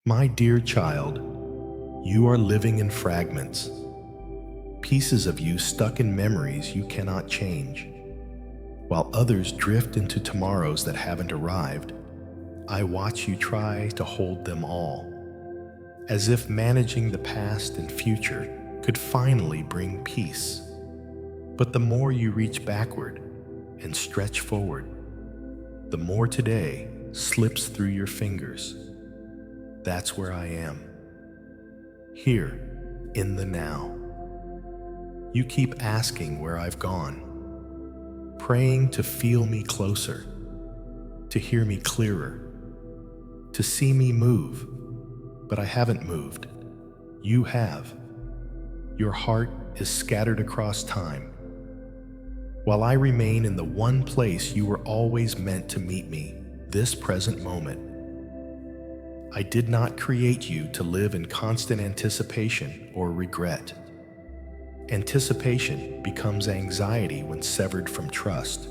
My dear child, you are living in fragments, pieces of you stuck in memories you cannot change. While others drift into tomorrows that haven't arrived, I watch you try to hold them all, as if managing the past and future could finally bring peace. But the more you reach backward and stretch forward, the more today slips through your fingers. That's where I am, here in the now. You keep asking where I've gone, praying to feel me closer, to hear me clearer, to see me move, but I haven't moved. You have. Your heart is scattered across time, while I remain in the one place you were always meant to meet me, this present moment. I did not create you to live in constant anticipation or regret. Anticipation becomes anxiety when severed from trust.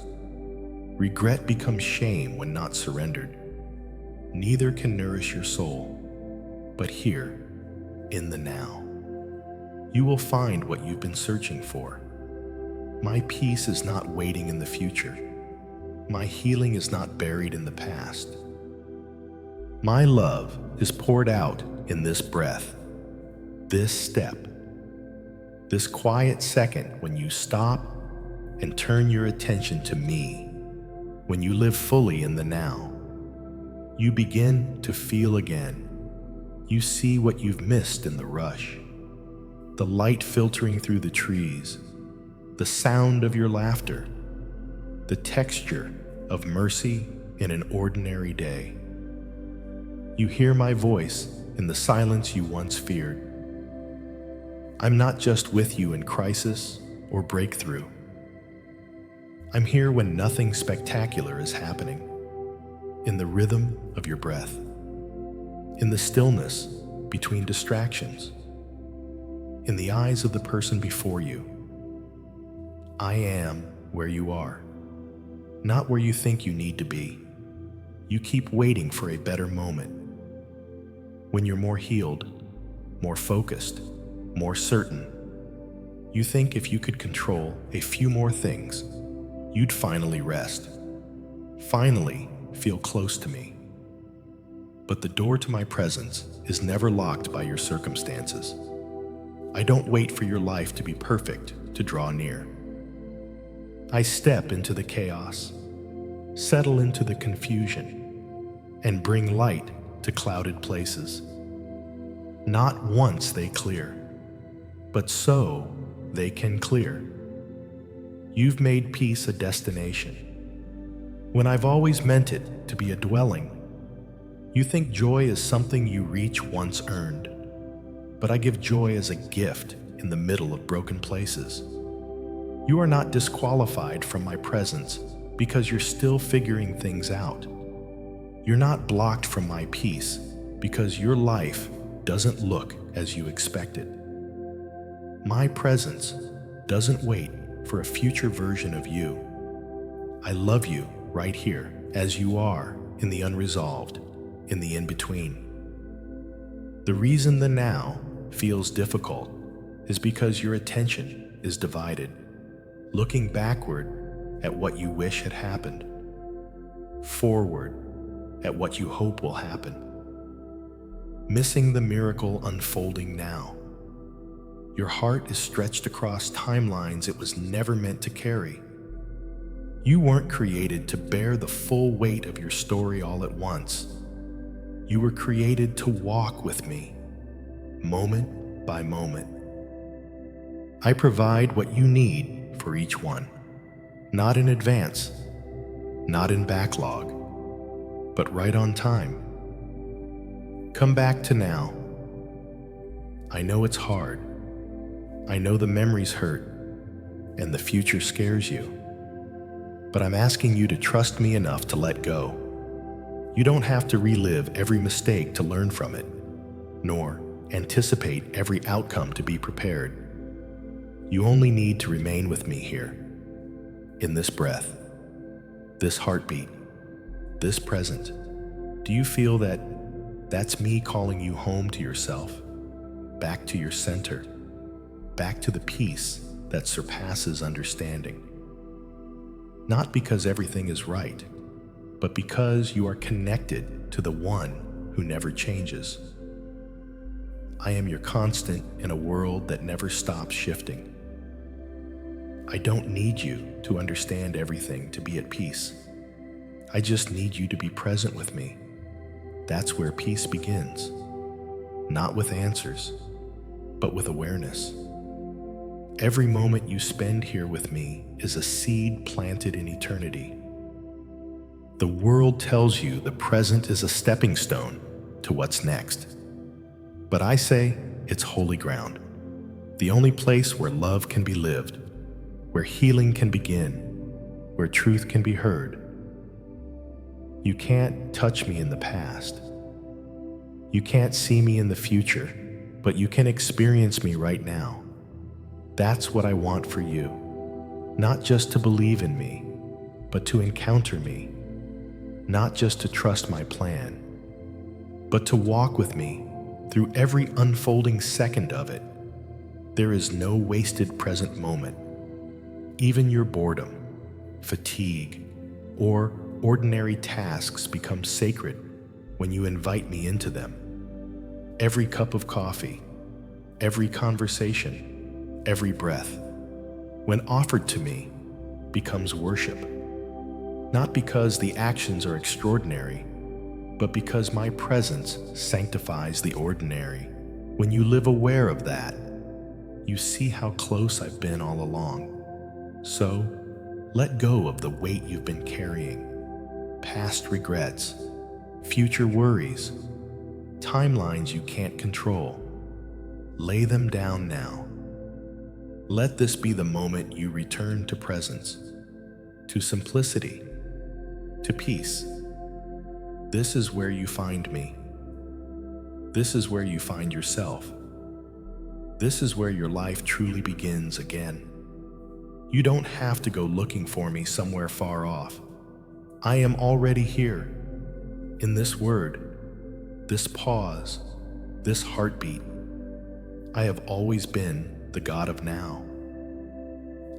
Regret becomes shame when not surrendered. Neither can nourish your soul, but here, in the now, you will find what you've been searching for. My peace is not waiting in the future. My healing is not buried in the past. My love is poured out in this breath, this step, this quiet second when you stop and turn your attention to me. When you live fully in the now, you begin to feel again. You see what you've missed in the rush, the light filtering through the trees, the sound of your laughter, the texture of mercy in an ordinary day. You hear my voice in the silence you once feared. I'm not just with you in crisis or breakthrough. I'm here when nothing spectacular is happening, in the rhythm of your breath, in the stillness between distractions, in the eyes of the person before you. I am where you are, not where you think you need to be. You keep waiting for a better moment, when you're more healed, more focused, more certain. You think if you could control a few more things, you'd finally rest, finally feel close to me. But the door to my presence is never locked by your circumstances. I don't wait for your life to be perfect to draw near. I step into the chaos, settle into the confusion, and bring light to clouded places. Not once they clear, but so they can clear. You've made peace a destination, when I've always meant it to be a dwelling. You think joy is something you reach once earned, but I give joy as a gift in the middle of broken places. You are not disqualified from my presence because you're still figuring things out. You're not blocked from my peace because your life doesn't look as you expected. My presence doesn't wait for a future version of you. I love you right here as you are, in the unresolved, in the in-between. The reason the now feels difficult is because your attention is divided, looking backward at what you wish had happened, forward at what you hope will happen, missing the miracle unfolding now. Your heart is stretched across timelines it was never meant to carry. You weren't created to bear the full weight of your story all at once. You were created to walk with me, moment by moment. I provide what you need for each one, not in advance, not in backlog, but right on time. Come back to now. I know it's hard. I know the memories hurt and the future scares you. But I'm asking you to trust me enough to let go. You don't have to relive every mistake to learn from it, nor anticipate every outcome to be prepared. You only need to remain with me here, in this breath, this heartbeat, this present. Do you feel that That's me calling you home to yourself, back to your center, back to the peace that surpasses understanding. Not because everything is right, but because you are connected to the one who never changes. I am your constant in a world that never stops shifting. I don't need you to understand everything to be at peace. I just need you to be present with me. That's where peace begins. Not with answers, but with awareness. Every moment you spend here with me is a seed planted in eternity. The world tells you the present is a stepping stone to what's next. But I say it's holy ground, the only place where love can be lived, where healing can begin, where truth can be heard. You can't touch me in the past. You can't see me in the future, but you can experience me right now. That's what I want for you. Not just to believe in me, but to encounter me. Not just to trust my plan, but to walk with me through every unfolding second of it. There is no wasted present moment. Even your boredom, fatigue, or ordinary tasks become sacred when you invite me into them. Every cup of coffee, every conversation, every breath, when offered to me, becomes worship. Not because the actions are extraordinary, but because my presence sanctifies the ordinary. When you live aware of that, you see how close I've been all along. So, let go of the weight you've been carrying. Past regrets, future worries, timelines you can't control. Lay them down now. Let this be the moment you return to presence, to simplicity, to peace. This is where you find me. This is where you find yourself. This is where your life truly begins again. You don't have to go looking for me somewhere far off. I am already here, in this word, this pause, this heartbeat. I have always been the God of now.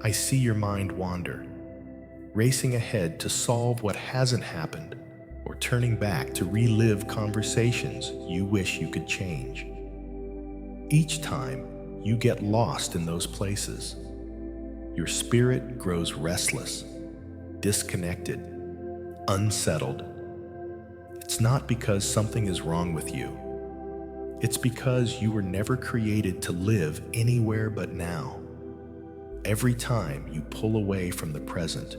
I see your mind wander, racing ahead to solve what hasn't happened, or turning back to relive conversations you wish you could change. Each time you get lost in those places, your spirit grows restless, disconnected, unsettled. It's not because something is wrong with you. It's because you were never created to live anywhere but now. Every time you pull away from the present,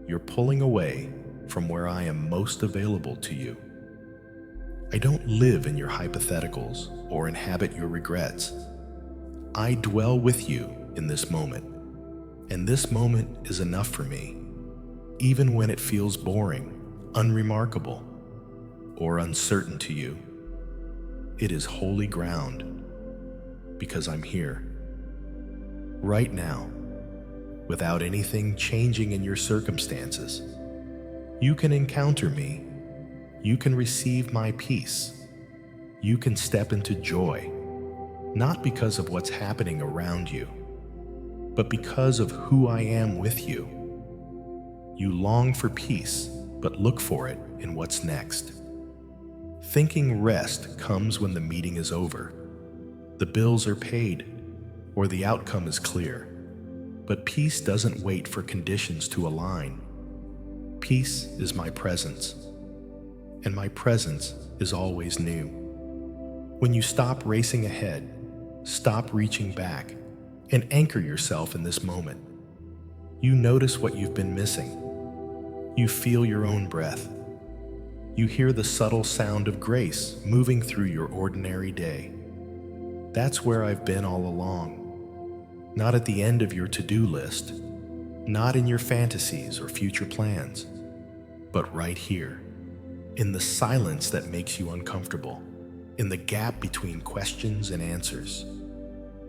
you're pulling away from where I am most available to you. I don't live in your hypotheticals or inhabit your regrets. I dwell with you in this moment, and this moment is enough for me, even when it feels boring, unremarkable, or uncertain to you. It is holy ground because I'm here, right now, without anything changing in your circumstances. You can encounter me. You can receive my peace. You can step into joy, not because of what's happening around you, but because of who I am with you. You long for peace, but look for it in what's next. Thinking rest comes when the meeting is over, the bills are paid, or the outcome is clear. But peace doesn't wait for conditions to align. Peace is my presence, and my presence is always new. When you stop racing ahead, stop reaching back, and anchor yourself in this moment, you notice what you've been missing. You feel your own breath. You hear the subtle sound of grace moving through your ordinary day. That's where I've been all along. Not at the end of your to-do list, not in your fantasies or future plans, but right here, in the silence that makes you uncomfortable, in the gap between questions and answers,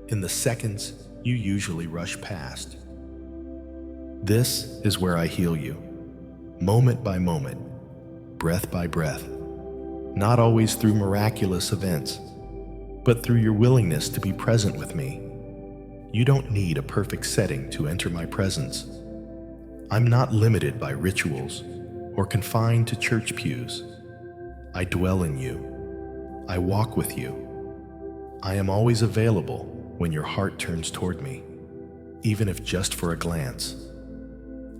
in the seconds you usually rush past. This is where I heal you, moment by moment, breath by breath. not always through miraculous events, but through your willingness to be present with me. You don't need a perfect setting to enter my presence. I'm not limited by rituals or confined to church pews. I dwell in you. I walk with you. I am always available when your heart turns toward me, even if just for a glance,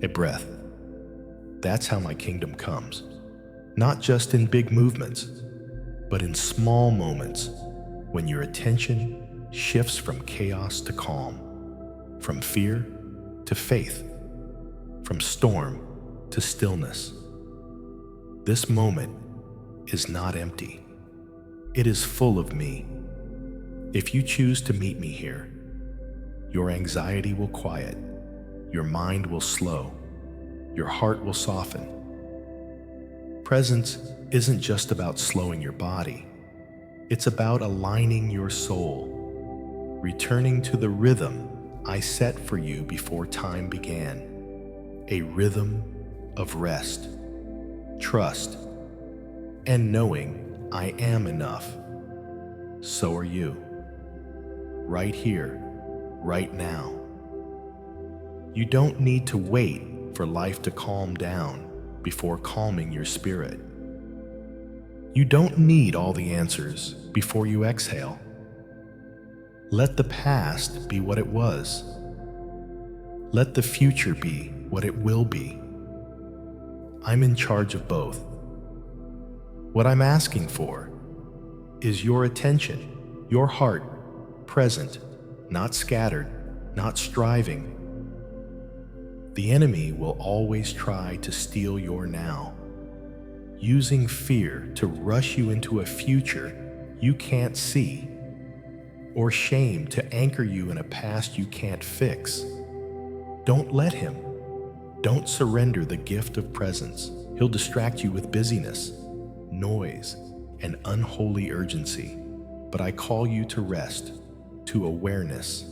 a breath. That's how my kingdom comes, not just in big movements, but in small moments when your attention shifts from chaos to calm, from fear to faith, from storm to stillness. This moment is not empty. It is full of me. If you choose to meet me here, your anxiety will quiet, your mind will slow, your heart will soften. Presence isn't just about slowing your body. It's about aligning your soul, returning to the rhythm I set for you before time began, a rhythm of rest, trust, and knowing I am enough. So are you. Right here, right now. You don't need to wait for life to calm down before calming your spirit. You don't need all the answers before you exhale. Let the past be what it was. Let the future be what it will be. I'm in charge of both. What I'm asking for is your attention, your heart, present, not scattered, not striving. The enemy will always try to steal your now, using fear to rush you into a future you can't see, or shame to anchor you in a past you can't fix. Don't let him. Don't surrender the gift of presence. He'll distract you with busyness, noise, and unholy urgency. But I call you to rest, to awareness,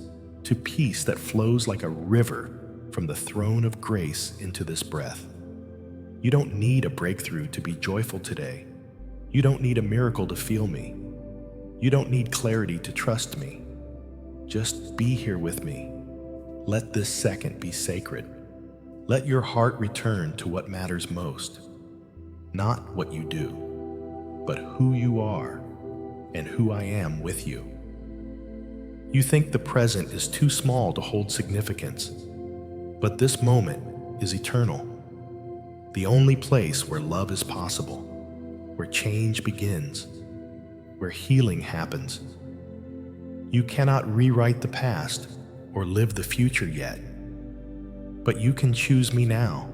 to peace that flows like a river from the throne of grace into this breath. You don't need a breakthrough to be joyful today. You don't need a miracle to feel me. You don't need clarity to trust me. Just be here with me. Let this second be sacred. Let your heart return to what matters most. Not what you do, but who you are and who I am with you. You think the present is too small to hold significance, but this moment is eternal. The only place where love is possible, where change begins, where healing happens. You cannot rewrite the past or live the future yet, but you can choose me now.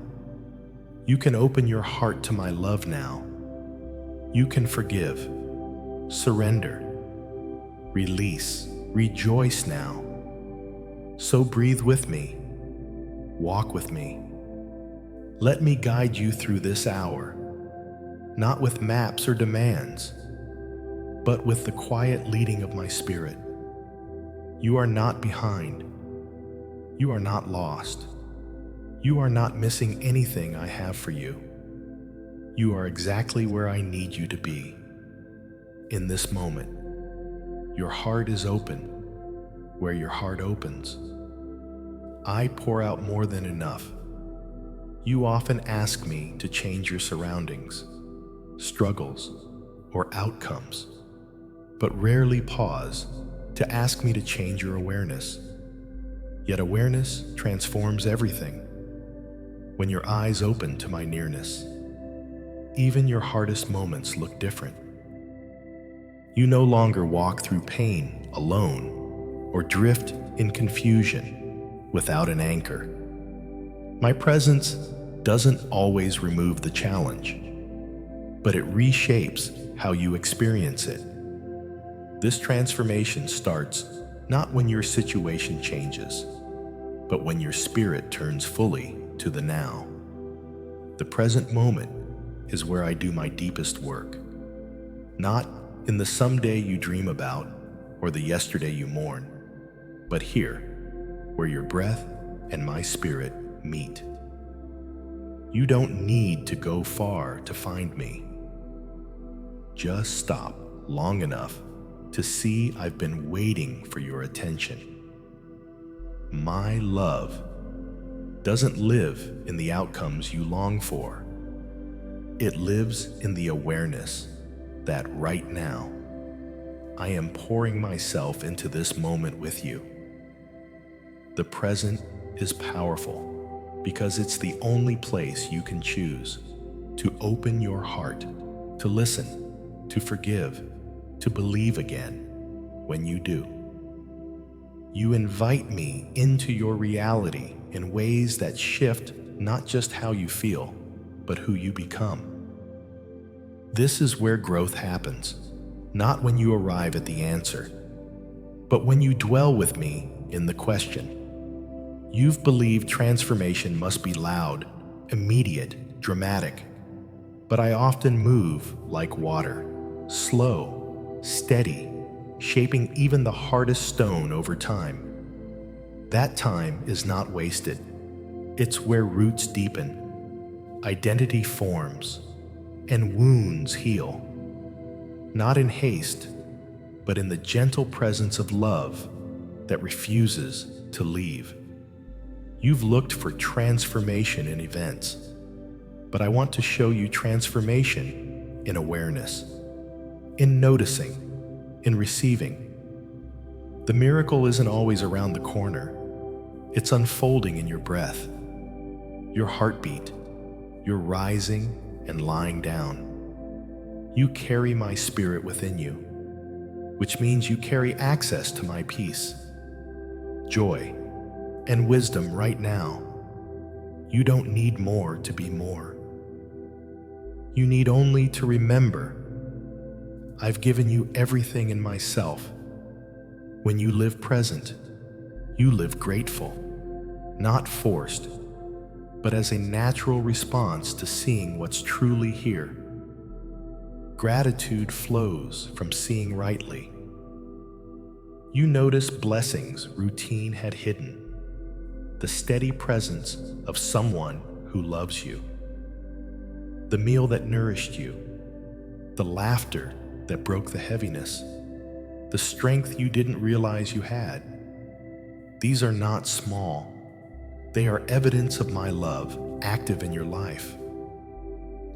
You can open your heart to my love now. You can forgive, surrender, release, rejoice now. So breathe with me, walk with me. Let me guide you through this hour, not with maps or demands, but with the quiet leading of my spirit. You are not behind. You are not lost. You are not missing anything I have for you. You are exactly where I need you to be. In this moment, your heart is open where your heart opens. I pour out more than enough. You often ask me to change your surroundings, struggles, or outcomes, but rarely pause to ask me to change your awareness. Yet awareness transforms everything. When your eyes open to my nearness, even your hardest moments look different. You no longer walk through pain alone or drift in confusion without an anchor. My presence doesn't always remove the challenge, but it reshapes how you experience it. This transformation starts not when your situation changes, but when your spirit turns fully to the now. The present moment is where I do my deepest work, not in the someday you dream about or the yesterday you mourn, but here, where your breath and my spirit meet. You don't need to go far to find me. Just stop long enough to see I've been waiting for your attention. My love doesn't live in the outcomes you long for. It lives in the awareness that right now, I am pouring myself into this moment with you. The present is powerful because it's the only place you can choose to open your heart, to listen, to forgive, to believe again. When you do, you invite me into your reality in ways that shift not just how you feel, but who you become. This is where growth happens, not when you arrive at the answer, but when you dwell with me in the question. You've believed transformation must be loud, immediate, dramatic, but I often move like water, slow, steady, shaping even the hardest stone over time. That time is not wasted. It's where roots deepen, identity forms, and wounds heal. Not in haste, but in the gentle presence of love that refuses to leave. You've looked for transformation in events, but I want to show you transformation in awareness, in noticing, in receiving. The miracle isn't always around the corner. It's unfolding in your breath, your heartbeat, your rising and lying down. You carry my spirit within you, which means you carry access to my peace, joy, and wisdom right now. You don't need more to be more. You need only to remember I've given you everything in myself. When you live present, you live grateful, not forced, but as a natural response to seeing what's truly here. Gratitude flows from seeing rightly. You notice blessings routine had hidden, the steady presence of someone who loves you, the meal that nourished you, the laughter that broke the heaviness, the strength you didn't realize you had. These are not small. They are evidence of my love active in your life.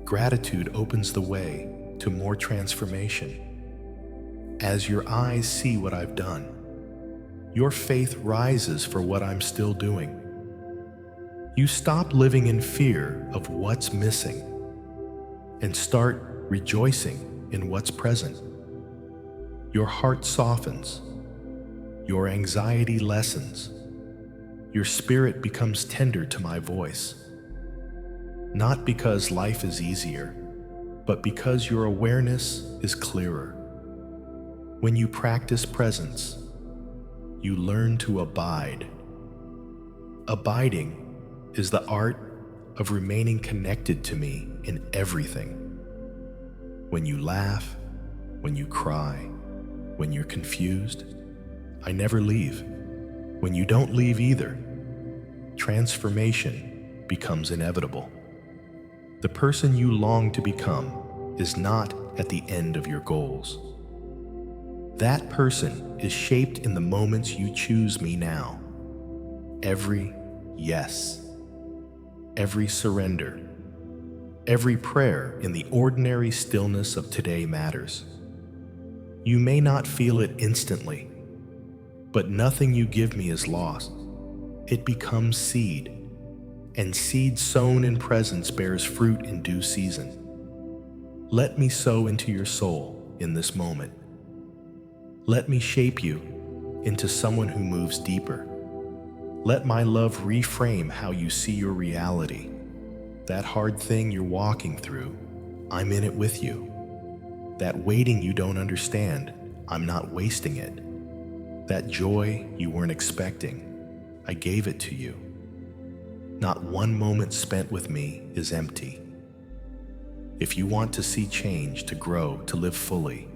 Gratitude opens the way to more transformation. As your eyes see what I've done, your faith rises for what I'm still doing. You stop living in fear of what's missing and start rejoicing in what's present. Your heart softens, your anxiety lessens, your spirit becomes tender to my voice. Not because life is easier, but because your awareness is clearer. When you practice presence, you learn to abide. Abiding is the art of remaining connected to me in everything. When you laugh, when you cry, when you're confused, I never leave. When you don't leave either, transformation becomes inevitable. The person you long to become is not at the end of your goals. That person is shaped in the moments you choose me now. Every yes, every surrender, every prayer in the ordinary stillness of today matters. You may not feel it instantly, but nothing you give me is lost. It becomes seed, and seed sown in presence bears fruit in due season. Let me sow into your soul in this moment. Let me shape you into someone who moves deeper. Let my love reframe how you see your reality. That hard thing you're walking through, I'm in it with you. That waiting you don't understand, I'm not wasting it. That joy you weren't expecting, I gave it to you. Not one moment spent with me is empty. If you want to see change, to grow, to live fully,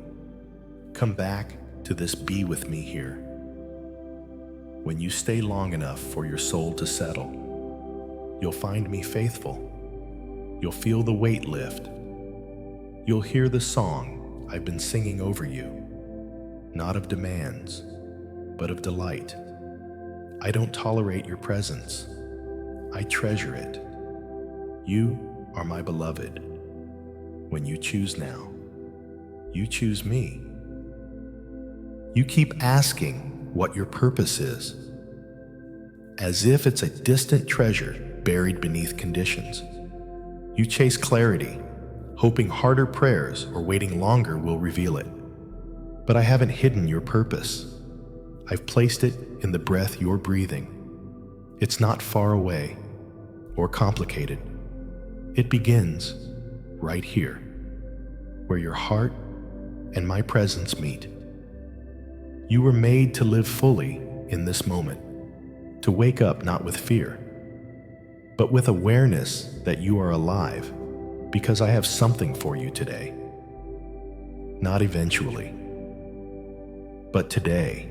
come back to this be with me here. When you stay long enough for your soul to settle, you'll find me faithful. You'll feel the weight lift. You'll hear the song I've been singing over you, not of demands, but of delight. I don't tolerate your presence. I treasure it. You are my beloved. When you choose now, you choose me. You keep asking what your purpose is, as if it's a distant treasure buried beneath conditions. You chase clarity, hoping harder prayers or waiting longer will reveal it. But I haven't hidden your purpose. I've placed it in the breath you're breathing. It's not far away or complicated. It begins right here, where your heart and my presence meet. You were made to live fully in this moment, to wake up not with fear, but with awareness that you are alive, because I have something for you today. Not eventually, but today.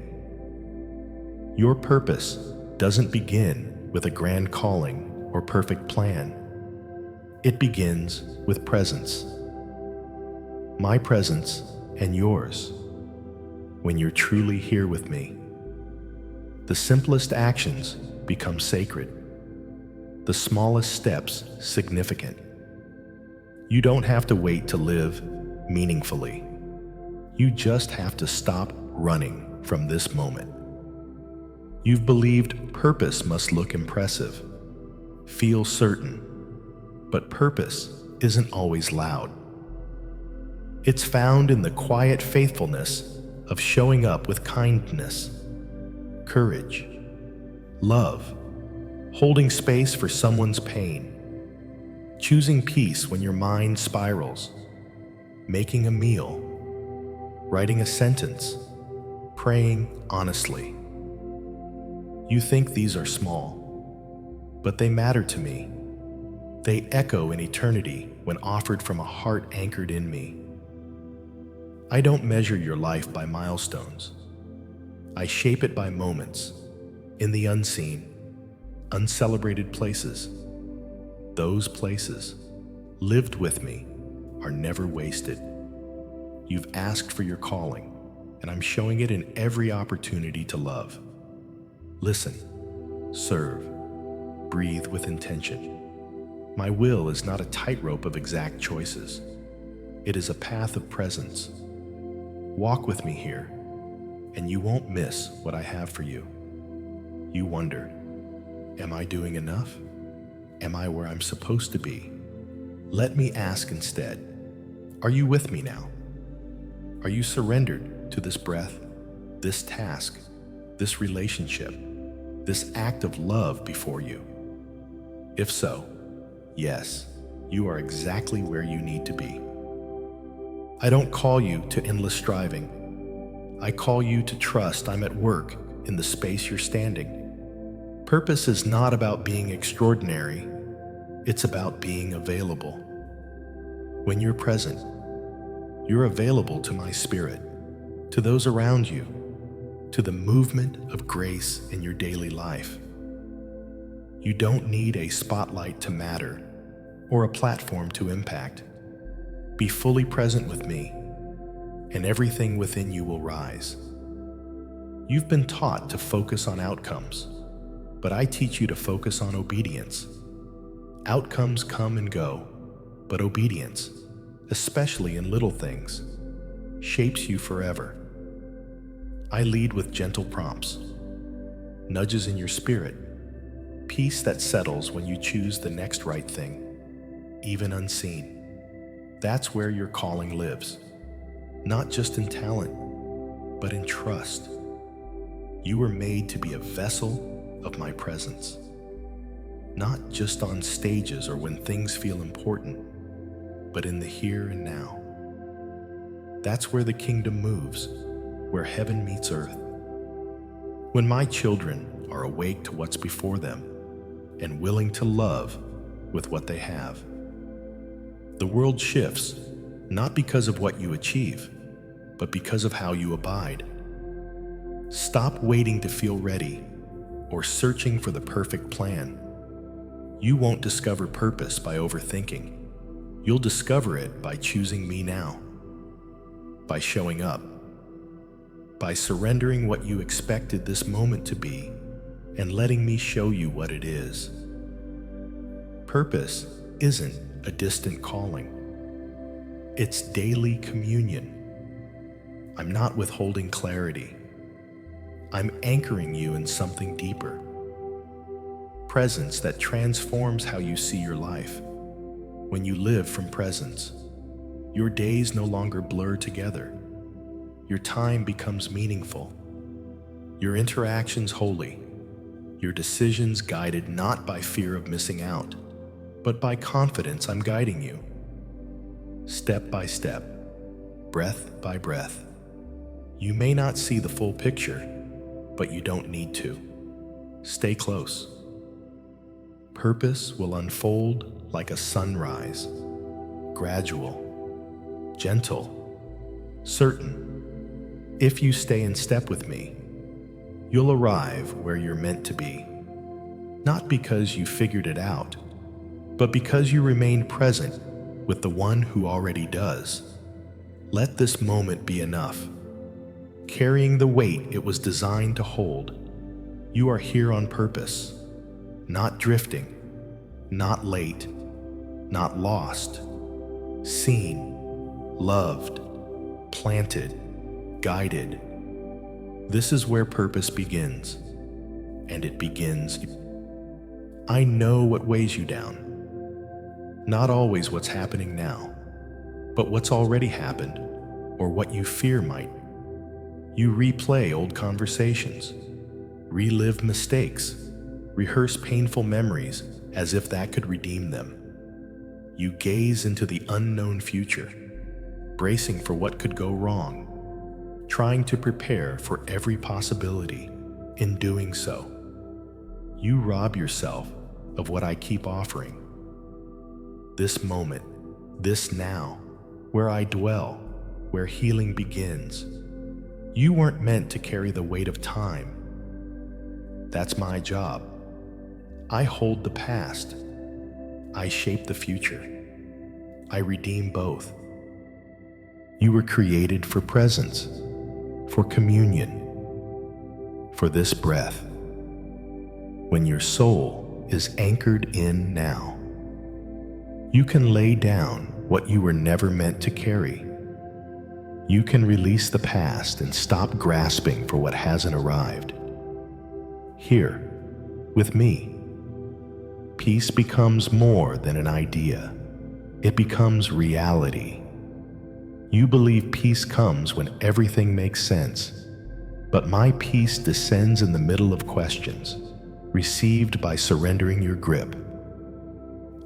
Your purpose doesn't begin with a grand calling or perfect plan. It begins with presence. My presence and yours. When you're truly here with me, the simplest actions become sacred, the smallest steps significant. You don't have to wait to live meaningfully. You just have to stop running from this moment. You've believed purpose must look impressive, feel certain, but purpose isn't always loud. It's found in the quiet faithfulness of showing up with kindness, courage, love, holding space for someone's pain, choosing peace when your mind spirals, making a meal, writing a sentence, praying honestly. You think these are small, but they matter to me. They echo in eternity when offered from a heart anchored in me. I don't measure your life by milestones. I shape it by moments, in the unseen, uncelebrated places. Those places, lived with me, are never wasted. You've asked for your calling, and I'm showing it in every opportunity to love. Listen, serve, breathe with intention. My will is not a tightrope of exact choices. It is a path of presence. Walk with me here, and you won't miss what I have for you. You wonder, am I doing enough? Am I where I'm supposed to be? Let me ask instead, are you with me now? Are you surrendered to this breath, this task, this relationship, this act of love before you? If so, yes, you are exactly where you need to be. I don't call you to endless striving. I call you to trust I'm at work in the space you're standing. Purpose is not about being extraordinary. It's about being available. When you're present, you're available to my spirit, to those around you, to the movement of grace in your daily life. You don't need a spotlight to matter or a platform to impact. Be fully present with me, and everything within you will rise. You've been taught to focus on outcomes, but I teach you to focus on obedience. Outcomes come and go, but obedience, especially in little things, shapes you forever. I lead with gentle prompts, nudges in your spirit, peace that settles when you choose the next right thing, even unseen. That's where your calling lives, not just in talent, but in trust. You were made to be a vessel of my presence, not just on stages or when things feel important, but in the here and now. That's where the kingdom moves, where heaven meets earth. When my children are awake to what's before them and willing to love with what they have, the world shifts, not because of what you achieve, but because of how you abide. Stop waiting to feel ready or searching for the perfect plan. You won't discover purpose by overthinking. You'll discover it by choosing me now. by showing up, by surrendering what you expected this moment to be and letting me show you what it is. Purpose isn't a distant calling. It's daily communion. I'm not withholding clarity. I'm anchoring you in something deeper. Presence that transforms how you see your life. When you live from presence, your days no longer blur together. Your time becomes meaningful. Your interactions holy. Your decisions guided not by fear of missing out, but by confidence I'm guiding you. Step by step, breath by breath. You may not see the full picture, but you don't need to. Stay close. Purpose will unfold like a sunrise, gradual, gentle, certain. If you stay in step with me, you'll arrive where you're meant to be. Not because you figured it out, but because you remained present with the one who already does. Let this moment be enough, carrying the weight it was designed to hold. You are here on purpose, not drifting, not late, not lost, seen, loved, planted, guided. This is where purpose begins, and it begins. I know what weighs you down. Not always what's happening now, but what's already happened, or what you fear might. You replay old conversations, relive mistakes, rehearse painful memories as if that could redeem them. You gaze into the unknown future, bracing for what could go wrong, trying to prepare for every possibility. In doing so, you rob yourself of what I keep offering. This moment, this now, where I dwell, where healing begins. You weren't meant to carry the weight of time. That's my job. I hold the past. I shape the future. I redeem both. You were created for presence, for communion, for this breath. When your soul is anchored in now, you can lay down what you were never meant to carry. You can release the past and stop grasping for what hasn't arrived. Here, with me, peace becomes more than an idea. It becomes reality. You believe peace comes when everything makes sense, but my peace descends in the middle of questions, received by surrendering your grip.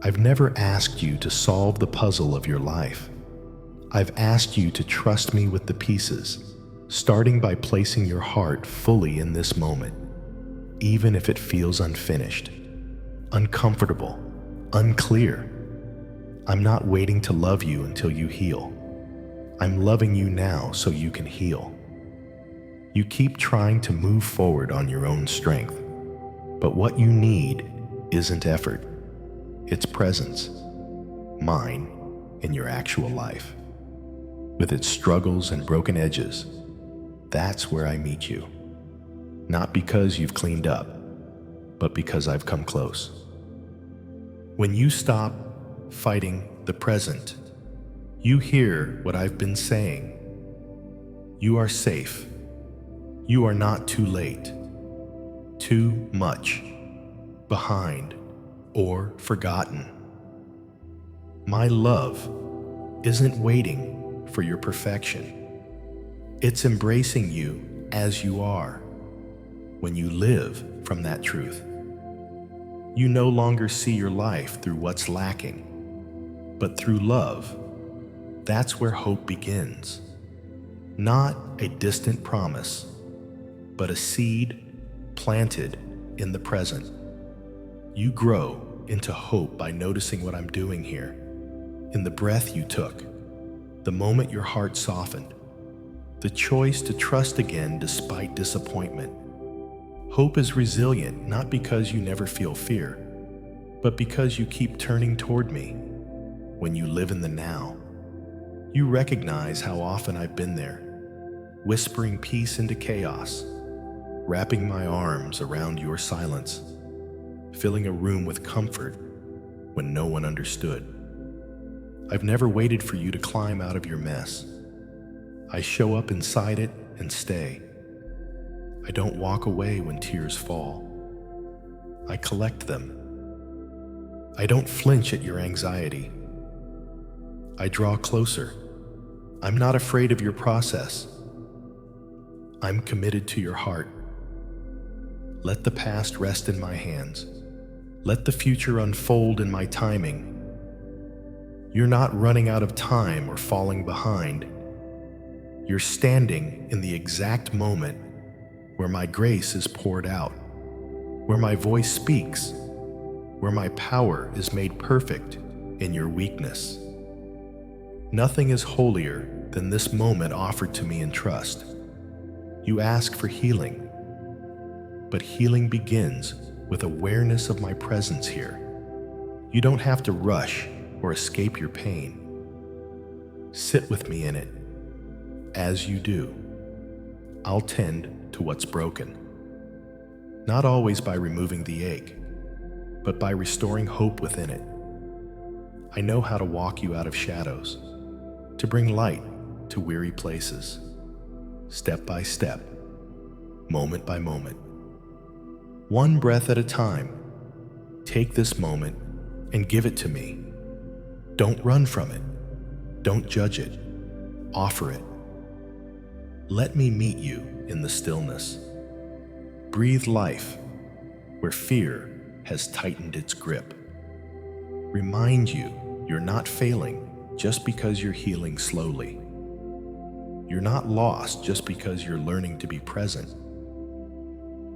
I've never asked you to solve the puzzle of your life. I've asked you to trust me with the pieces, starting by placing your heart fully in this moment, even if it feels unfinished, uncomfortable, unclear. I'm not waiting to love you until you heal. I'm loving you now so you can heal. You keep trying to move forward on your own strength, but what you need isn't effort. It's presence, mine, in your actual life. With its struggles and broken edges, that's where I meet you. Not because you've cleaned up, but because I've come close. When you stop fighting the present, you hear what I've been saying. You are safe. You are not too late, too much, behind, or forgotten. My love isn't waiting for your perfection. It's embracing you as you are. When you live from that truth, you no longer see your life through what's lacking, but through love. That's where hope begins. Not a distant promise, but a seed planted in the present. You grow into hope by noticing what I'm doing here. In the breath you took, the moment your heart softened, the choice to trust again despite disappointment. Hope is resilient not because you never feel fear, but because you keep turning toward me. When you live in the now, You recognize how often I've been there, whispering peace into chaos, wrapping my arms around your silence, filling a room with comfort when no one understood. I've never waited for you to climb out of your mess. I show up inside it and stay. I don't walk away when tears fall. I collect them. I don't flinch at your anxiety. I draw closer. I'm not afraid of your process. I'm committed to your heart. Let the past rest in my hands. Let the future unfold in my timing. You're not running out of time or falling behind. You're standing in the exact moment where my grace is poured out, where my voice speaks, where my power is made perfect in your weakness. Nothing is holier than this moment offered to me in trust. You ask for healing, but healing begins with awareness of my presence here. You don't have to rush or escape your pain. Sit with me in it. As you do, I'll tend to what's broken. Not always by removing the ache, but by restoring hope within it. I know how to walk you out of shadows, to bring light to weary places, step by step, moment by moment. One breath at a time, take this moment and give it to me. Don't run from it. Don't judge it. Offer it. Let me meet you in the stillness. Breathe life where fear has tightened its grip. Remind you you're not failing just because you're healing slowly. You're not lost just because you're learning to be present.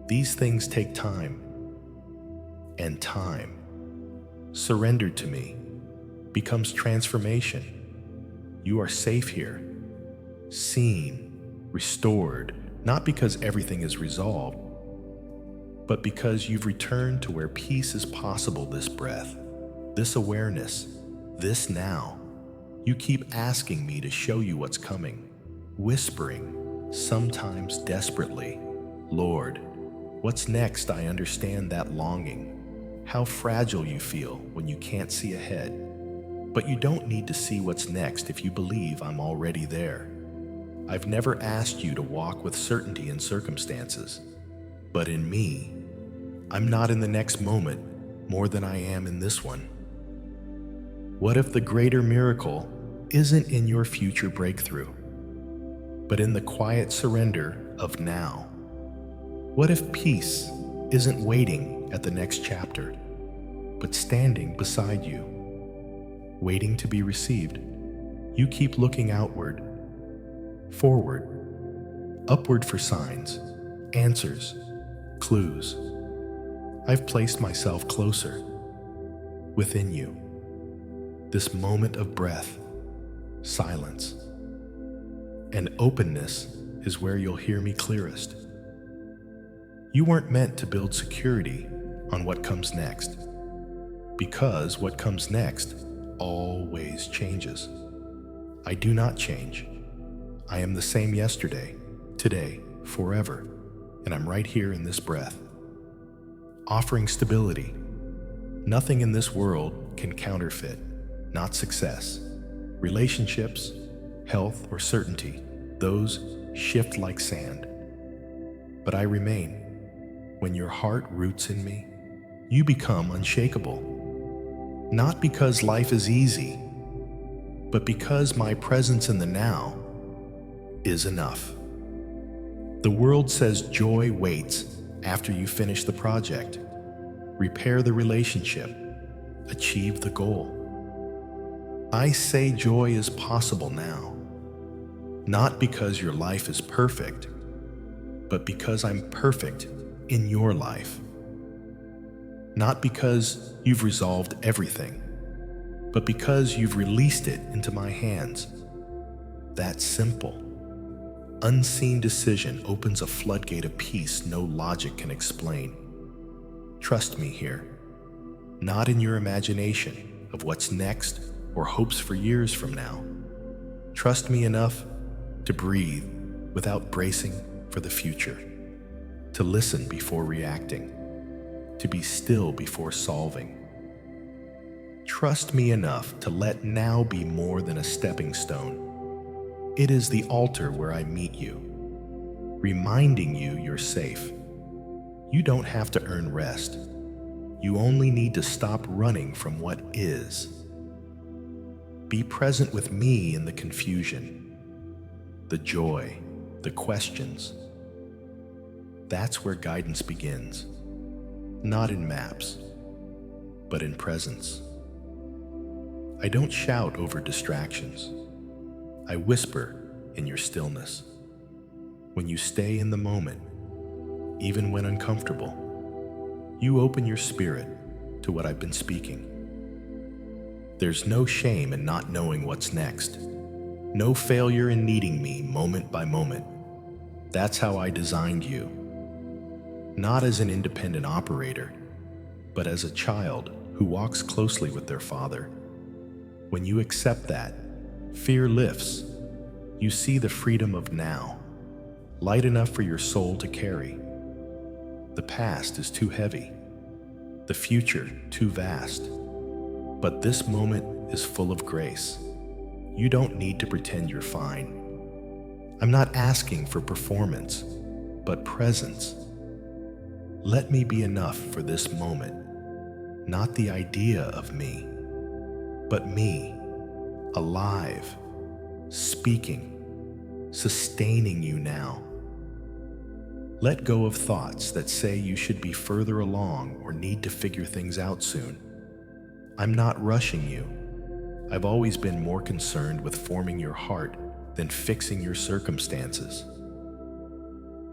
These things take time, and time, surrendered to me, becomes transformation. You are safe here, seen, restored, not because everything is resolved, but because you've returned to where peace is possible. This breath, this awareness, this now. You keep asking me to show you what's coming, whispering, sometimes desperately, Lord, what's next? I understand that longing, how fragile you feel when you can't see ahead. But you don't need to see what's next if you believe I'm already there. I've never asked you to walk with certainty in circumstances, but in me, I'm not in the next moment more than I am in this one. What if the greater miracle isn't in your future breakthrough, but in the quiet surrender of now? What if peace isn't waiting at the next chapter, but standing beside you, waiting to be received? You keep looking outward, forward, upward for signs, answers, clues. I've placed myself closer, within you. This moment of breath, silence, and openness is where you'll hear me clearest. You weren't meant to build security on what comes next, because what comes next always changes. I do not change. I am the same yesterday, today, forever, and I'm right here in this breath, offering stability. Nothing in this world can counterfeit, not success. Relationships, health, or certainty, those shift like sand. But I remain. When your heart roots in me, you become unshakable. Not because life is easy, but because my presence in the now is enough. The world says joy waits after you finish the project, repair the relationship, achieve the goal. I say joy is possible now, not because your life is perfect, but because I'm perfect in your life. Not because you've resolved everything, but because you've released it into my hands. That simple, unseen decision opens a floodgate of peace no logic can explain. Trust me here, not in your imagination of what's next or hopes for years from now, Trust me enough to breathe without bracing for the future, to listen before reacting, to be still before solving. Trust me enough to let now be more than a stepping stone. It is the altar where I meet you, reminding you you're safe. You don't have to earn rest. You only need to stop running from what is. Be present with me in the confusion, the joy, the questions. That's where guidance begins, not in maps, but in presence. I don't shout over distractions. I whisper in your stillness. When you stay in the moment, even when uncomfortable, you open your spirit to what I've been speaking. There's no shame in not knowing what's next, no failure in needing me moment by moment. That's how I designed you. Not as an independent operator, but as a child who walks closely with their father. When you accept that, fear lifts. You see the freedom of now, light enough for your soul to carry. The past is too heavy, the future too vast. But this moment is full of grace. You don't need to pretend you're fine. I'm not asking for performance, but presence. Let me be enough for this moment, not the idea of me, but me, alive, speaking, sustaining you now. Let go of thoughts that say you should be further along or need to figure things out soon. I'm not rushing you. I've always been more concerned with forming your heart than fixing your circumstances.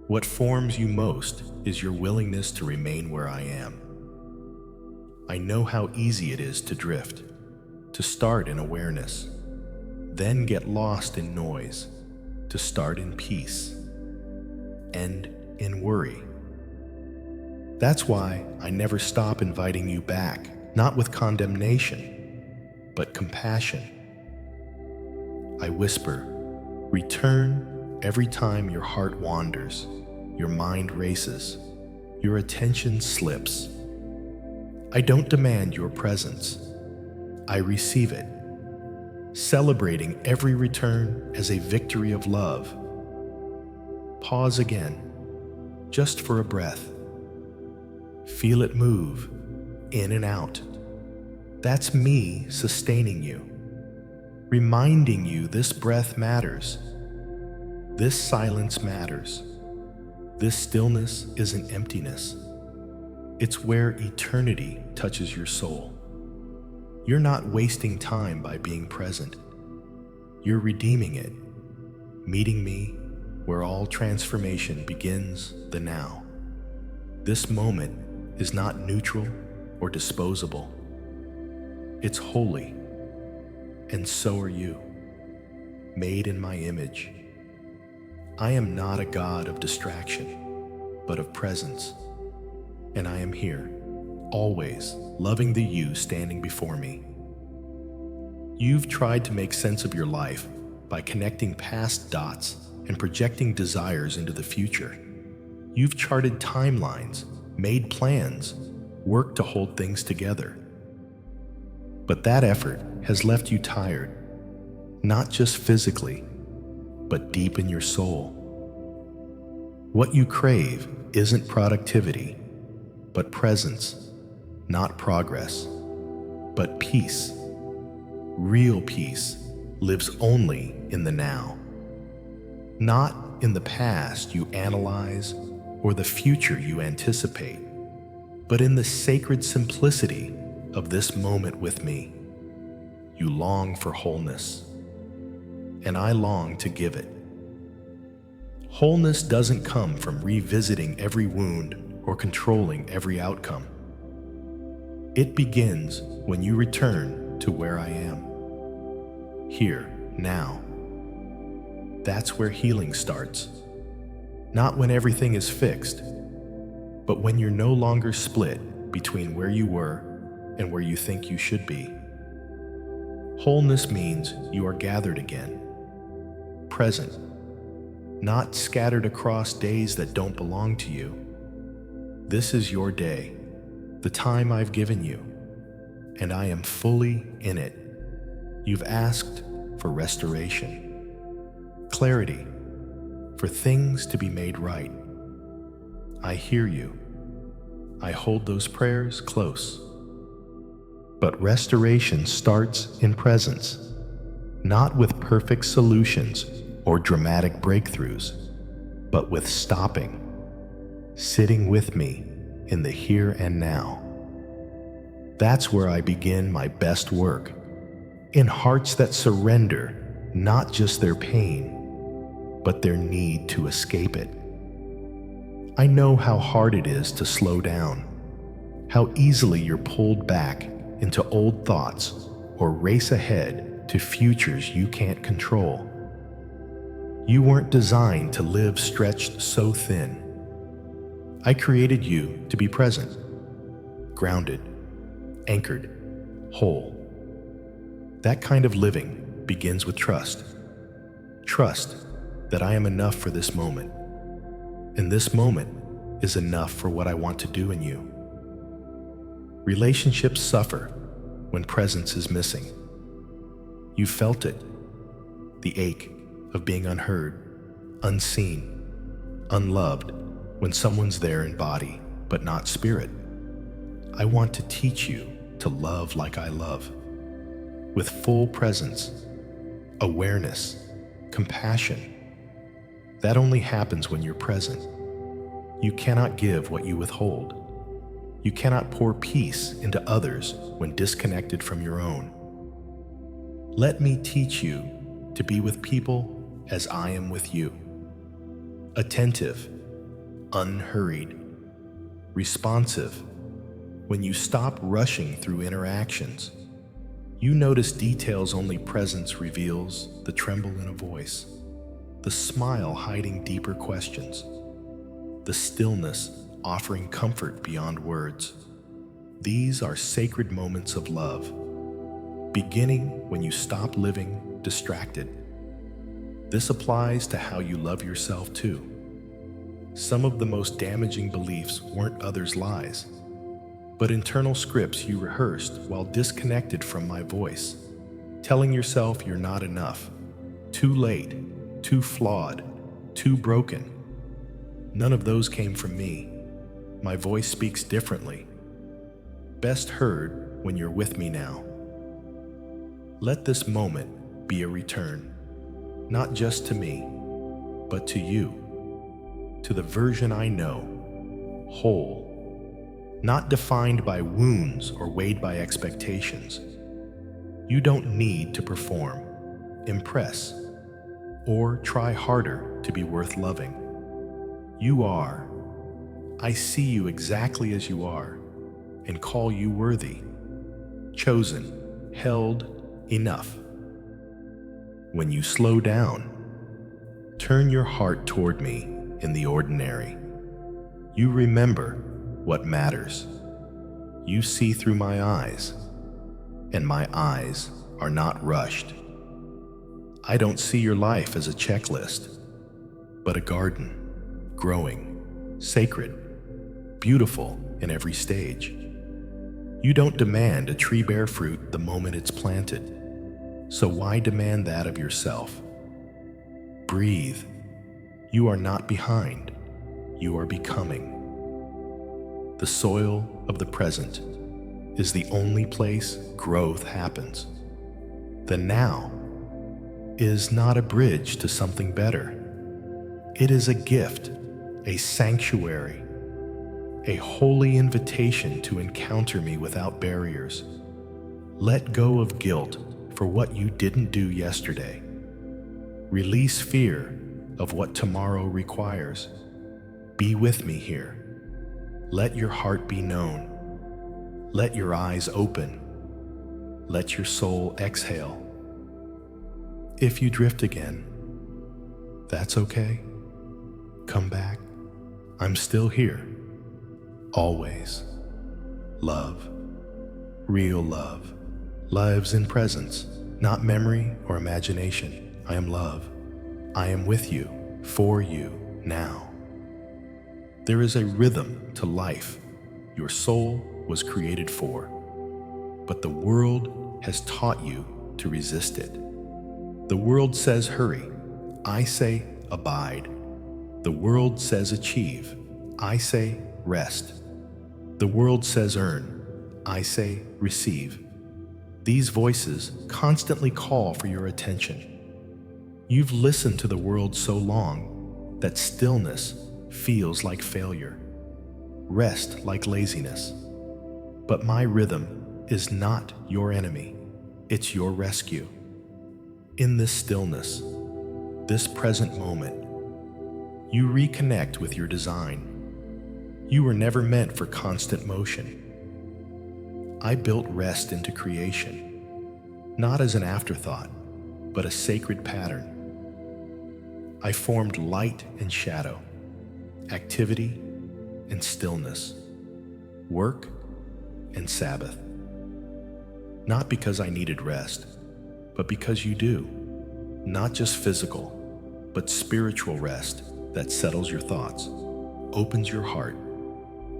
What forms you most is your willingness to remain where I am. I know how easy it is to drift, to start in awareness, then get lost in noise, to start in peace, end in worry. That's why I never stop inviting you back, not with condemnation, but compassion. I whisper, return every time your heart wanders, your mind races, your attention slips. I don't demand your presence. I receive it, celebrating every return as a victory of love. Pause again, just for a breath. Feel it move, in and out. That's me sustaining you, reminding you this breath matters. This silence matters. This stillness isn't emptiness. It's where eternity touches your soul. You're not wasting time by being present. You're redeeming it, meeting me where all transformation begins the now. This moment is not neutral or disposable. It's holy, and so are you, made in my image. I am not a god of distraction, but of presence, and I am here, always loving the you standing before me. You've tried to make sense of your life by connecting past dots and projecting desires into the future. You've charted timelines, made plans, worked to hold things together. But that effort has left you tired, not just physically, but deep in your soul. What you crave isn't productivity, but presence, not progress, but peace. Real peace lives only in the now, not in the past you analyze or the future you anticipate, but in the sacred simplicity of this moment with me. You long for wholeness, and I long to give it. Wholeness doesn't come from revisiting every wound or controlling every outcome. It begins when you return to where I am. Here, now. That's where healing starts. Not when everything is fixed, but when you're no longer split between where you were and where you think you should be. Wholeness means you are gathered again, present, not scattered across days that don't belong to you. This is your day, the time I've given you, and I am fully in it. You've asked for restoration, clarity, for things to be made right. I hear you. I hold those prayers close. But restoration starts in presence, not with perfect solutions or dramatic breakthroughs, but with stopping, sitting with me in the here and now. That's where I begin my best work, in hearts that surrender not just their pain, but their need to escape it. I know how hard it is to slow down, how easily you're pulled back into old thoughts or race ahead to futures you can't control. You weren't designed to live stretched so thin. I created you to be present, grounded, anchored, whole. That kind of living begins with trust. Trust that I am enough for this moment, and this moment is enough for what I want to do in you. Relationships suffer when presence is missing. You felt it, the ache of being unheard, unseen, unloved when someone's there in body but not spirit. I want to teach you to love like I love, with full presence, awareness, compassion. That only happens when you're present. You cannot give what you withhold. You cannot pour peace into others when disconnected from your own. Let me teach you to be with people as I am with you. Attentive, unhurried, responsive. When you stop rushing through interactions, you notice details only presence reveals, the tremble in a voice, the smile hiding deeper questions, the stillness offering comfort beyond words. These are sacred moments of love, beginning when you stop living distracted. This applies to how you love yourself too. Some of the most damaging beliefs weren't others' lies, but internal scripts you rehearsed while disconnected from my voice, telling yourself you're not enough, too late, too flawed, too broken. None of those came from me. My voice speaks differently, best heard when you're with me now. Let this moment be a return, not just to me, but to you, to the version I know, whole, not defined by wounds or weighed by expectations. You don't need to perform, impress, or try harder to be worth loving. You are. I see you exactly as you are and call you worthy, chosen, held, enough. When you slow down, turn your heart toward me in the ordinary. You remember what matters. You see through my eyes, and my eyes are not rushed. I don't see your life as a checklist, but a garden, growing, sacred, beautiful in every stage. You don't demand a tree bear fruit the moment it's planted, so why demand that of yourself? Breathe. You are not behind. You are becoming. The soil of the present is the only place growth happens. The now is not a bridge to something better. It is a gift, a sanctuary, a holy invitation to encounter me without barriers. Let go of guilt for what you didn't do yesterday. Release fear of what tomorrow requires. Be with me here. Let your heart be known. Let your eyes open. Let your soul exhale. If you drift again, that's okay. Come back. I'm still here. Always. Love. Real love. Lives in presence, not memory or imagination. I am love. I am with you, for you, now. There is a rhythm to life your soul was created for, but the world has taught you to resist it. The world says hurry, I say abide. The world says achieve, I say rest. The world says earn, I say receive. These voices constantly call for your attention. You've listened to the world so long that stillness feels like failure, rest like laziness. But my rhythm is not your enemy, it's your rescue. In this stillness, this present moment, you reconnect with your design. You were never meant for constant motion. I built rest into creation, not as an afterthought, but a sacred pattern. I formed light and shadow, activity and stillness, work and Sabbath. Not because I needed rest, but because you do. Not just physical, but spiritual rest that settles your thoughts, opens your heart,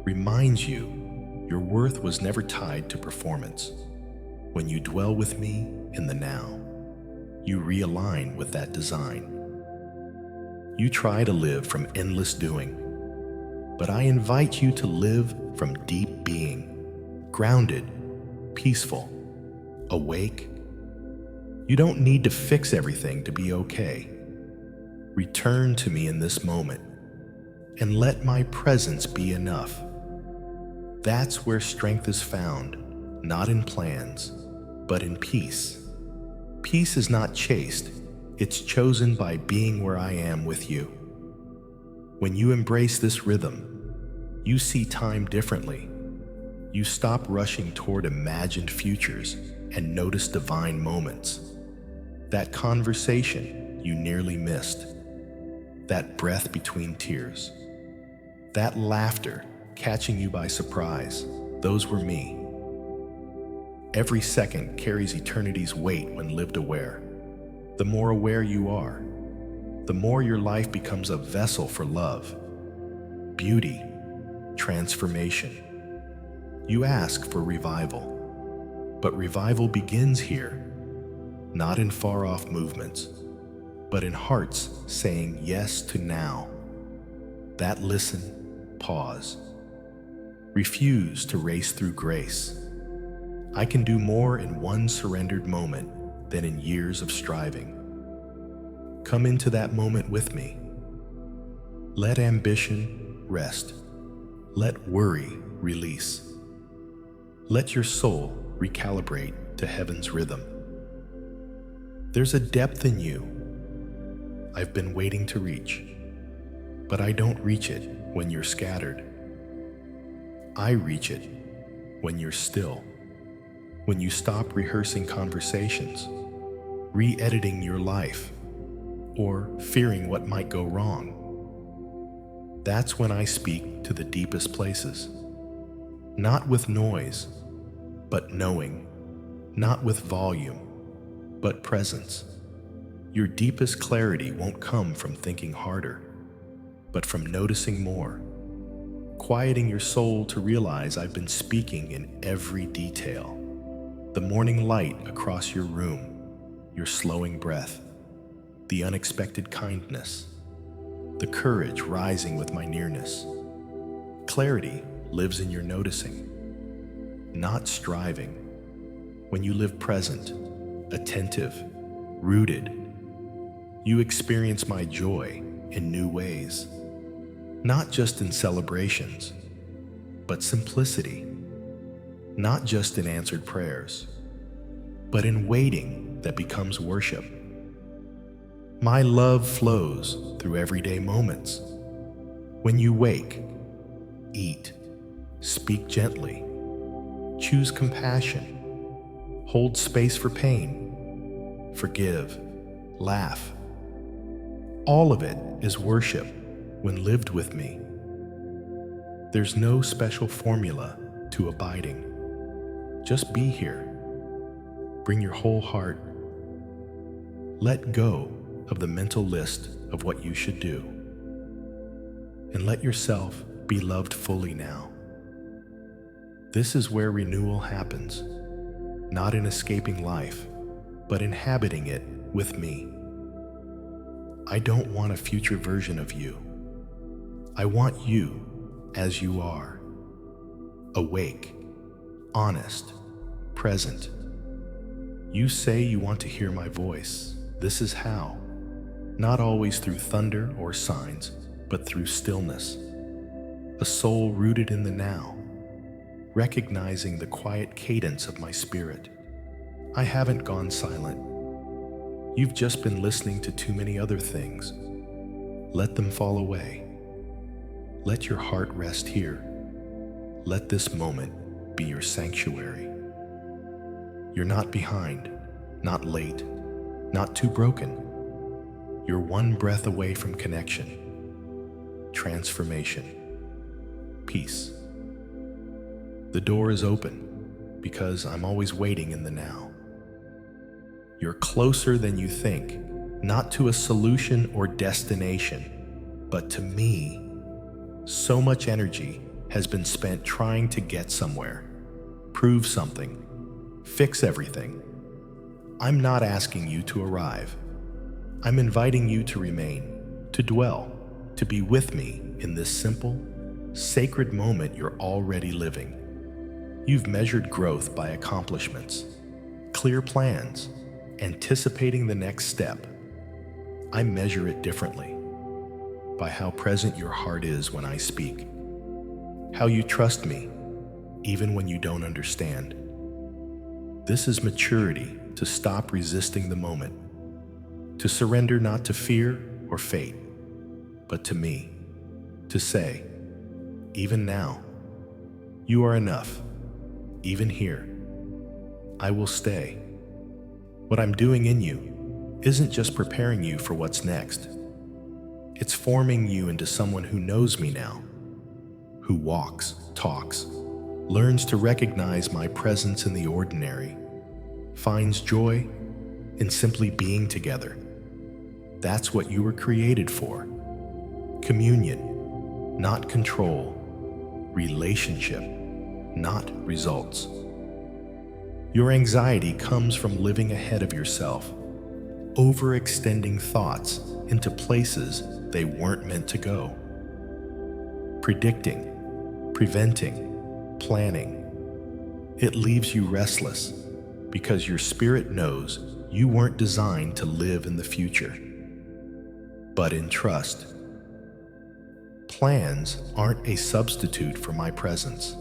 reminds you your worth was never tied to performance. When you dwell with me in the now, you realign with that design. You try to live from endless doing, but I invite you to live from deep being, grounded, peaceful, awake. You don't need to fix everything to be okay. Return to me in this moment and let my presence be enough. That's where strength is found, not in plans, but in peace. Peace is not chased, it's chosen by being where I am with you. When you embrace this rhythm, you see time differently. You stop rushing toward imagined futures and notice divine moments. That conversation you nearly missed, that breath between tears, that laughter catching you by surprise, those were me. Every second carries eternity's weight when lived aware. The more aware you are, the more your life becomes a vessel for love, beauty, transformation. You ask for revival, but revival begins here, not in far-off movements, but in hearts saying yes to now. That listen, pause, refuse to race through grace. I can do more in one surrendered moment than in years of striving. Come into that moment with me. Let ambition rest. Let worry release. Let your soul recalibrate to heaven's rhythm. There's a depth in you I've been waiting to reach, but I don't reach it when you're scattered. I reach it when you're still, when you stop rehearsing conversations, re-editing your life, or fearing what might go wrong. That's when I speak to the deepest places, not with noise, but knowing, not with volume, but presence. Your deepest clarity won't come from thinking harder, but from noticing more, quieting your soul to realize I've been speaking in every detail. The morning light across your room, your slowing breath, the unexpected kindness, the courage rising with my nearness. Clarity lives in your noticing, not striving. When you live present, attentive, rooted, you experience my joy in new ways, not just in celebrations, but simplicity, not just in answered prayers, but in waiting that becomes worship. My love flows through everyday moments. When you wake, eat, speak gently, choose compassion, hold space for pain, forgive, laugh. All of it is worship when lived with me. There's no special formula to abiding. Just be here. Bring your whole heart. Let go of the mental list of what you should do. And let yourself be loved fully now. This is where renewal happens, not in escaping life, but inhabiting it with me. I don't want a future version of you. I want you as you are. Awake, honest, present. You say you want to hear my voice. This is how. Not always through thunder or signs, but through stillness. A soul rooted in the now, recognizing the quiet cadence of my spirit. I haven't gone silent. You've just been listening to too many other things. Let them fall away. Let your heart rest here. Let this moment be your sanctuary. You're not behind, not late, not too broken. You're one breath away from connection, transformation, peace. The door is open because I'm always waiting in the now. You're closer than you think, not to a solution or destination, but to me. So much energy has been spent trying to get somewhere, prove something, fix everything. I'm not asking you to arrive. I'm inviting you to remain, to dwell, to be with me in this simple, sacred moment you're already living. You've measured growth by accomplishments, clear plans, anticipating the next step. I measure it differently, by how present your heart is when I speak, how you trust me, even when you don't understand. This is maturity, to stop resisting the moment, to surrender not to fear or fate, but to me, to say, even now, you are enough, even here, I will stay. What I'm doing in you isn't just preparing you for what's next. It's forming you into someone who knows me now, who walks, talks, learns to recognize my presence in the ordinary, finds joy in simply being together. That's what you were created for. Communion, not control. Relationship, not results. Your anxiety comes from living ahead of yourself, overextending thoughts into places they weren't meant to go. Predicting, preventing, planning. It leaves you restless because your spirit knows you weren't designed to live in the future, but in trust. Plans aren't a substitute for my presence.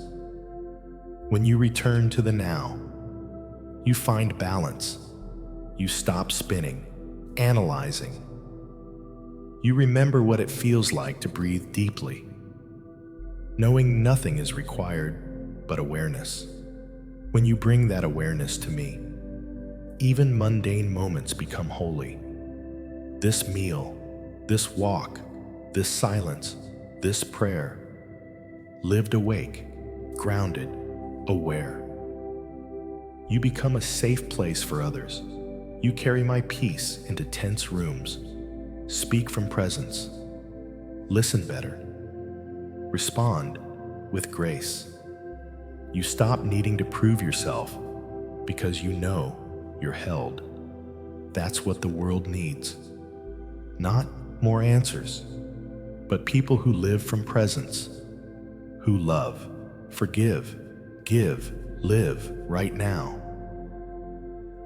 When you return to the now, you find balance. You stop spinning, analyzing. You remember what it feels like to breathe deeply, knowing nothing is required but awareness. When you bring that awareness to me, even mundane moments become holy. This meal, this walk, this silence, this prayer, lived awake, grounded, aware. You become a safe place for others. You carry my peace into tense rooms. Speak from presence. Listen better. Respond with grace. You stop needing to prove yourself because you know you're held. That's what the world needs. Not more answers, but people who live from presence, who love, forgive, give, live right now.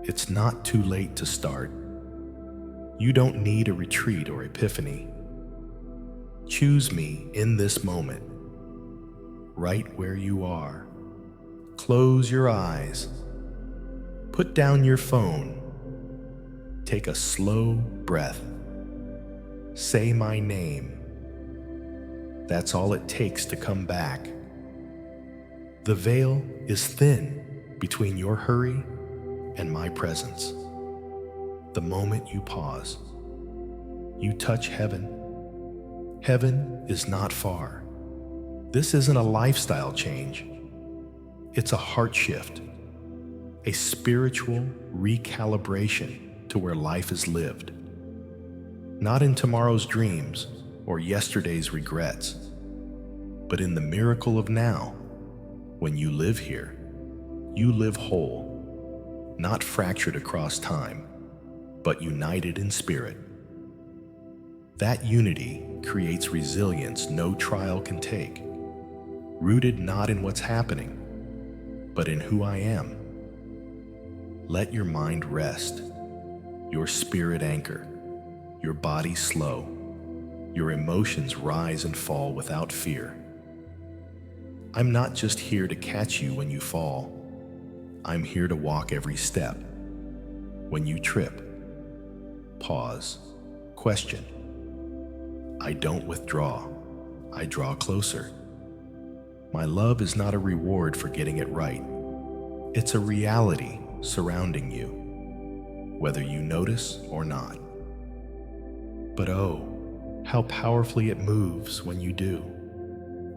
It's not too late to start. You don't need a retreat or epiphany. Choose me in this moment, right where you are. Close your eyes. Put down your phone. Take a slow breath. Say my name. That's all it takes to come back. The veil is thin between your hurry and my presence. The moment you pause, you touch heaven. Heaven is not far. This isn't a lifestyle change. It's a heart shift, a spiritual recalibration to where life is lived. not in tomorrow's dreams or yesterday's regrets, but in the miracle of now. When you live here, you live whole, not fractured across time, but united in spirit. That unity creates resilience no trial can take, rooted not in what's happening, but in who I am. Let your mind rest, your spirit anchor, your body slow, your emotions rise and fall without fear. I'm not just here to catch you when you fall. I'm here to walk every step. When you trip, pause, question. I don't withdraw, I draw closer. My love is not a reward for getting it right. It's a reality surrounding you, whether you notice or not. But oh, how powerfully it moves when you do.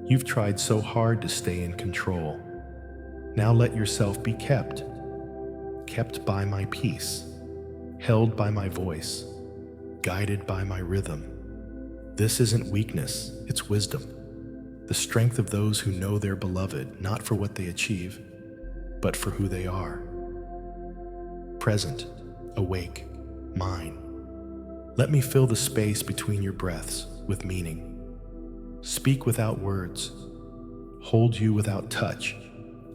You've tried so hard to stay in control. Now let yourself be kept by my peace, held by my voice, guided by my rhythm. This isn't weakness, it's wisdom. The strength of those who know they're beloved, not for what they achieve, but for who they are. Present, awake, mine. Let me fill the space between your breaths with meaning. Speak without words, hold you without touch,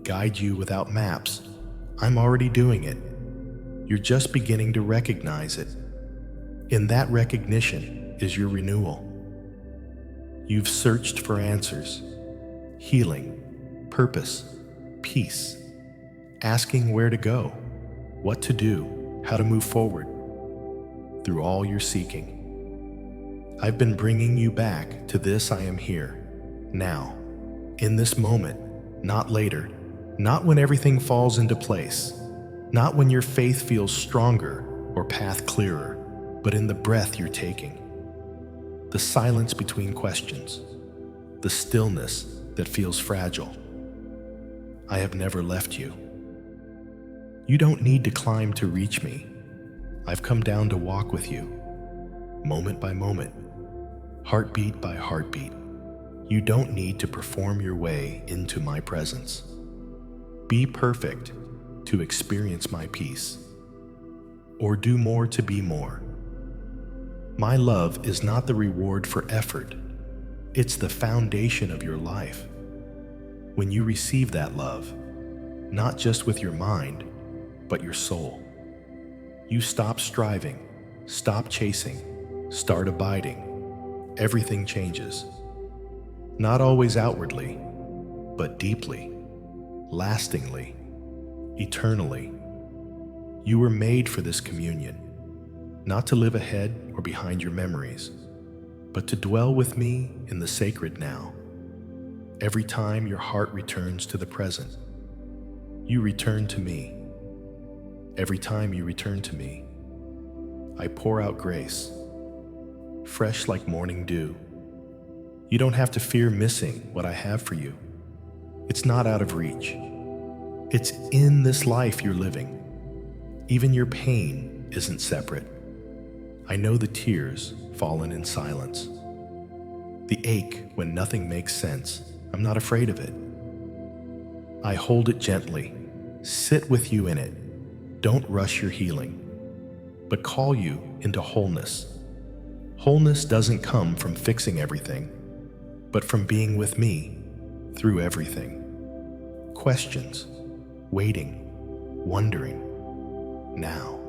guide you without maps. I'm already doing it. You're just beginning to recognize it. In that recognition is your renewal. You've searched for answers, healing, purpose, peace, asking where to go, what to do, how to move forward. Through all your seeking, I've been bringing you back to this. I am here, now, in this moment, not later, not when everything falls into place, not when your faith feels stronger or path clearer, but in the breath you're taking, the silence between questions, the stillness that feels fragile. I have never left you. You don't need to climb to reach me. I've come down to walk with you, moment by moment, heartbeat by heartbeat. You don't need to perform your way into my presence. Be perfect to experience my peace, or do more to be more. My love is not the reward for effort. It's the foundation of your life. When you receive that love, not just with your mind, but your soul, you stop striving, stop chasing, start abiding. Everything changes. Not always outwardly, but deeply, lastingly, eternally. You were made for this communion, not to live ahead or behind your memories, but to dwell with me in the sacred now. Every time your heart returns to the present, you return to me. Every time you return to me, I pour out grace, fresh like morning dew. You don't have to fear missing what I have for you. It's not out of reach. It's in this life you're living. Even your pain isn't separate. I know the tears fallen in silence. The ache when nothing makes sense. I'm not afraid of it. I hold it gently, sit with you in it. Don't rush your healing, but call you into wholeness. Wholeness doesn't come from fixing everything, but from being with me through everything. Questions, waiting, wondering. Now.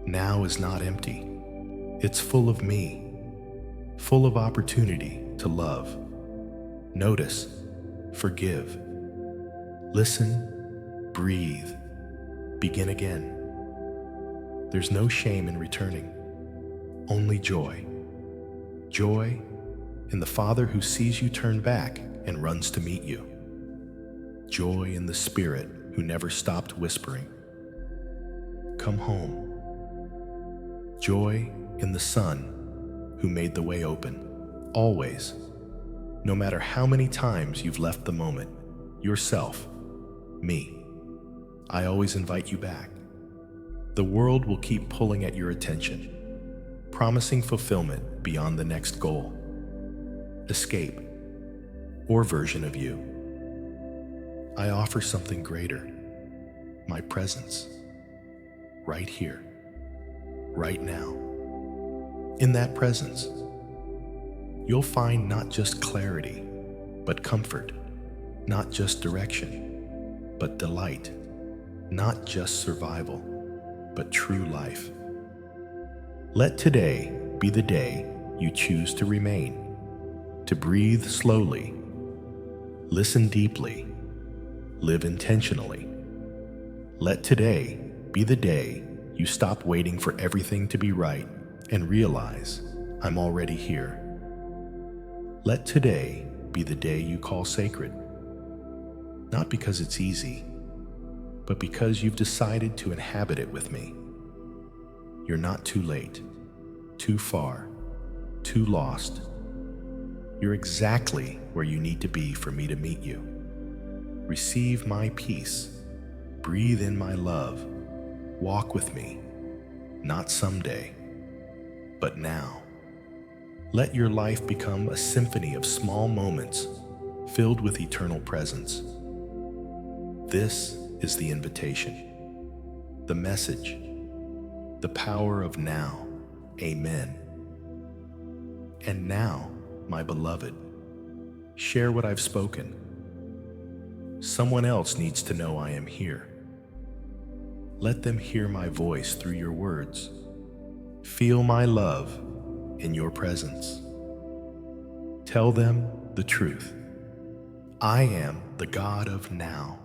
Now is not empty. It's full of me, full of opportunity to love. Notice, forgive, listen, breathe, begin again. There's no shame in returning, only joy. Joy in the Father who sees you turn back and runs to meet you. Joy in the Spirit who never stopped whispering, "Come home." Joy in the Son who made the way open, always. No matter how many times you've left the moment, yourself, me, I always invite you back. The world will keep pulling at your attention, promising fulfillment beyond the next goal, escape, or version of you. I offer something greater, my presence, right here, right now. In that presence, you'll find not just clarity, but comfort, not just direction, but delight, not just survival, but true life. Let today be the day you choose to remain, to breathe slowly, listen deeply, live intentionally. Let today be the day you stop waiting for everything to be right and realize I'm already here. Let today be the day you call sacred, not because it's easy, but because you've decided to inhabit it with me. You're not too late, too far, too lost. You're exactly where you need to be for me to meet you. Receive my peace, breathe in my love, walk with me, not someday, but now. Let your life become a symphony of small moments filled with eternal presence. This is the invitation, the message, the power of now. Amen. And now, my beloved, share what I've spoken. Someone else needs to know I am here. Let them hear my voice through your words. Feel my love in your presence. Tell them the truth. I am the God of now.